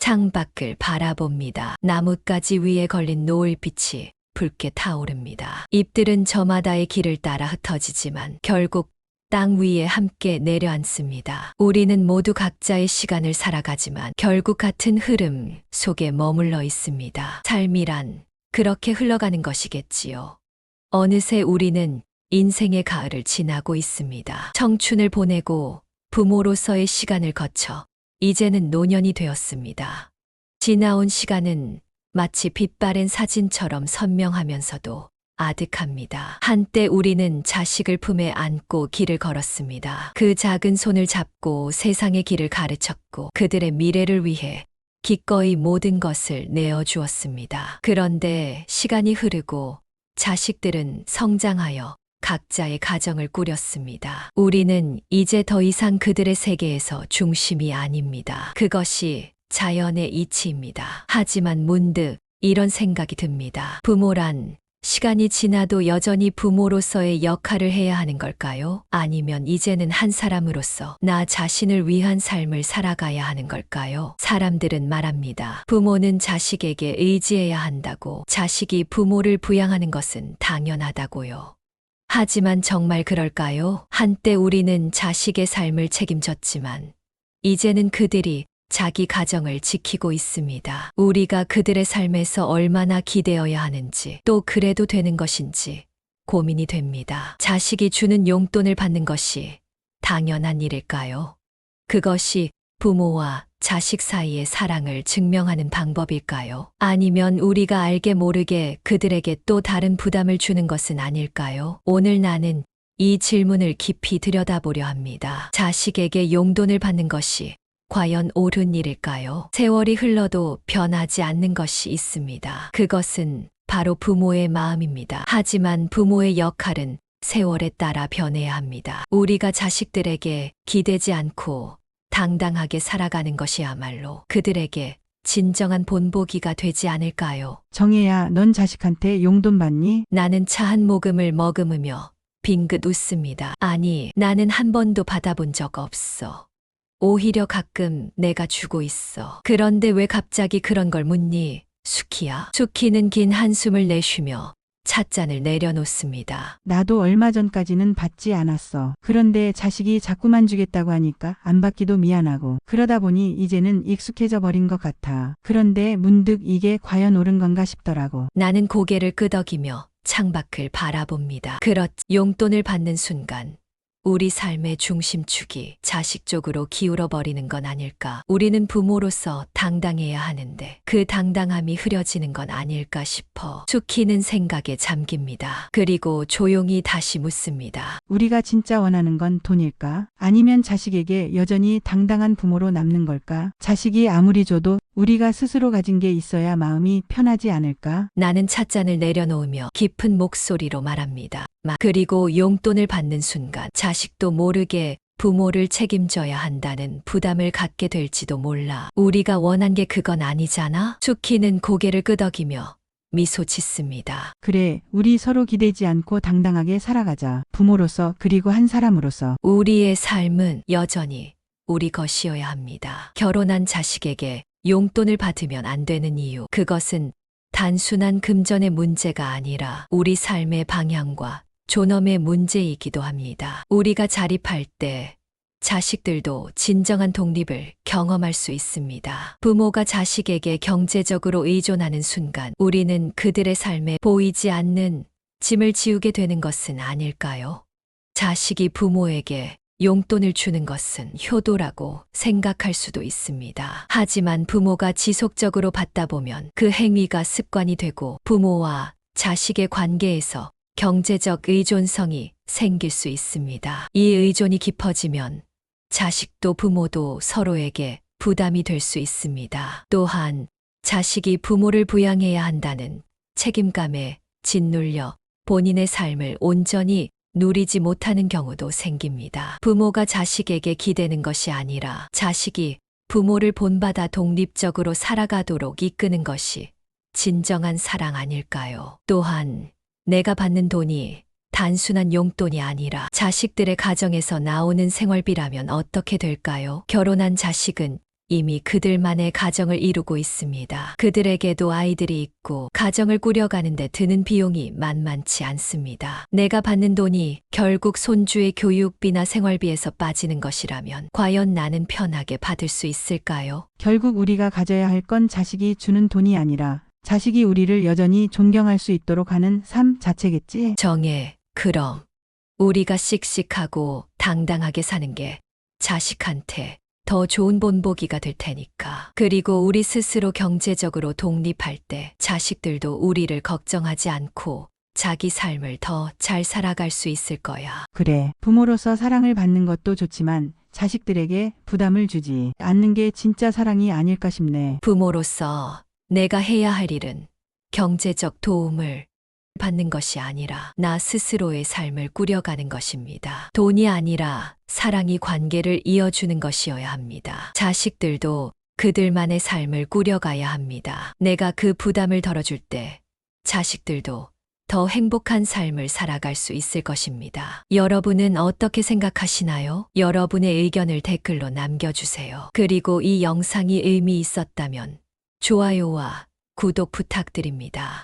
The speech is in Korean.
창밖을 바라봅니다. 나뭇가지 위에 걸린 노을빛이 붉게 타오릅니다. 잎들은 저마다의 길을 따라 흩어지지만 결국 땅 위에 함께 내려앉습니다. 우리는 모두 각자의 시간을 살아가지만 결국 같은 흐름 속에 머물러 있습니다. 삶이란 그렇게 흘러가는 것이겠지요. 어느새 우리는 인생의 가을을 지나고 있습니다. 청춘을 보내고 부모로서의 시간을 거쳐 이제는 노년이 되었습니다. 지나온 시간은 마치 빛바랜 사진처럼 선명하면서도 아득합니다. 한때 우리는 자식을 품에 안고 길을 걸었습니다. 그 작은 손을 잡고 세상의 길을 가르쳤고 그들의 미래를 위해 기꺼이 모든 것을 내어주었습니다. 그런데 시간이 흐르고 자식들은 성장하여 각자의 가정을 꾸렸습니다. 우리는 이제 더 이상 그들의 세계에서 중심이 아닙니다. 그것이 자연의 이치입니다. 하지만 문득 이런 생각이 듭니다. 부모란 시간이 지나도 여전히 부모로서의 역할을 해야 하는 걸까요? 아니면 이제는 한 사람으로서 나 자신을 위한 삶을 살아가야 하는 걸까요? 사람들은 말합니다. 부모는 자식에게 의지해야 한다고, 자식이 부모를 부양하는 것은 당연하다고요. 하지만 정말 그럴까요? 한때 우리는 자식의 삶을 책임졌지만 이제는 그들이 자기 가정을 지키고 있습니다. 우리가 그들의 삶에서 얼마나 기대어야 하는지, 또 그래도 되는 것인지 고민이 됩니다. 자식이 주는 용돈을 받는 것이 당연한 일일까요? 그것이 부모와 자식 사이의 사랑을 증명하는 방법일까요? 아니면 우리가 알게 모르게 그들에게 또 다른 부담을 주는 것은 아닐까요? 오늘 나는 이 질문을 깊이 들여다보려 합니다. 자식에게 용돈을 받는 것이 과연 옳은 일일까요? 세월이 흘러도 변하지 않는 것이 있습니다. 그것은 바로 부모의 마음입니다. 하지만 부모의 역할은 세월에 따라 변해야 합니다. 우리가 자식들에게 기대지 않고 당당하게 살아가는 것이야말로 그들에게 진정한 본보기가 되지 않을까요? 정혜야, 넌 자식한테 용돈 받니? 나는 차 한 모금을 머금으며 빙긋 웃습니다. 아니, 나는 한 번도 받아본 적 없어. 오히려 가끔 내가 주고 있어. 그런데 왜 갑자기 그런 걸 묻니? 수키야. 수키는 긴 한숨을 내쉬며 찻잔을 내려놓습니다. 나도 얼마 전까지는 받지 않았어. 그런데 자식이 자꾸만 주겠다고 하니까 안 받기도 미안하고 그러다 보니 이제는 익숙해져 버린 것 같아. 그런데 문득 이게 과연 옳은 건가 싶더라고. 나는 고개를 끄덕이며 창밖을 바라봅니다. 그렇지. 용돈을 받는 순간 우리 삶의 중심축이 자식 쪽으로 기울어 버리는 건 아닐까. 우리는 부모로서 당당해야 하는데 그 당당함이 흐려지는 건 아닐까 싶어 수키는 생각에 잠깁니다. 그리고 조용히 다시 묻습니다. 우리가 진짜 원하는 건 돈일까? 아니면 자식에게 여전히 당당한 부모로 남는 걸까? 자식이 아무리 줘도 우리가 스스로 가진 게 있어야 마음이 편하지 않을까? 나는 찻잔을 내려놓으며 깊은 목소리로 말합니다. 그리고 용돈을 받는 순간 자식도 모르게 부모를 책임져야 한다는 부담을 갖게 될지도 몰라. 우리가 원한 게 그건 아니잖아? 수키는 고개를 끄덕이며 미소 짓습니다. 그래, 우리 서로 기대지 않고 당당하게 살아가자. 부모로서 그리고 한 사람으로서. 우리의 삶은 여전히 우리 것이어야 합니다. 결혼한 자식에게 용돈을 받으면 안 되는 이유, 그것은 단순한 금전의 문제가 아니라 우리 삶의 방향과 존엄의 문제이기도 합니다. 우리가 자립할 때 자식들도 진정한 독립을 경험할 수 있습니다. 부모가 자식에게 경제적으로 의존하는 순간 우리는 그들의 삶에 보이지 않는 짐을 지우게 되는 것은 아닐까요? 자식이 부모에게 용돈을 주는 것은 효도라고 생각할 수도 있습니다. 하지만 부모가 지속적으로 받다 보면 그 행위가 습관이 되고 부모와 자식의 관계에서 경제적 의존성이 생길 수 있습니다. 이 의존이 깊어지면 자식도 부모도 서로에게 부담이 될 수 있습니다. 또한 자식이 부모를 부양해야 한다는 책임감에 짓눌려 본인의 삶을 온전히 누리지 못하는 경우도 생깁니다. 부모가 자식에게 기대는 것이 아니라 자식이 부모를 본받아 독립적으로 살아가도록 이끄는 것이 진정한 사랑 아닐까요? 또한 내가 받는 돈이 단순한 용돈이 아니라 자식들의 가정에서 나오는 생활비라면 어떻게 될까요? 결혼한 자식은 이미 그들만의 가정을 이루고 있습니다. 그들에게도 아이들이 있고 가정을 꾸려가는데 드는 비용이 만만치 않습니다. 내가 받는 돈이 결국 손주의 교육비나 생활비에서 빠지는 것이라면 과연 나는 편하게 받을 수 있을까요? 결국 우리가 가져야 할 건 자식이 주는 돈이 아니라 자식이 우리를 여전히 존경할 수 있도록 하는 삶 자체겠지? 정해, 그럼 우리가 씩씩하고 당당하게 사는 게 자식한테 더 좋은 본보기가 될 테니까. 그리고 우리 스스로 경제적으로 독립할 때 자식들도 우리를 걱정하지 않고 자기 삶을 더 잘 살아갈 수 있을 거야. 그래. 부모로서 사랑을 받는 것도 좋지만 자식들에게 부담을 주지 않는 게 진짜 사랑이 아닐까 싶네. 부모로서 내가 해야 할 일은 경제적 도움을 받는 것이 아니라 나 스스로의 삶을 꾸려가는 것입니다. 돈이 아니라 사랑이 관계를 이어주는 것이어야 합니다. 자식들도 그들만의 삶을 꾸려가야 합니다. 내가 그 부담을 덜어줄 때 자식들도 더 행복한 삶을 살아갈 수 있을 것입니다. 여러분은 어떻게 생각하시나요? 여러분의 의견을 댓글로 남겨주세요. 그리고 이 영상이 의미 있었다면 좋아요와 구독 부탁드립니다.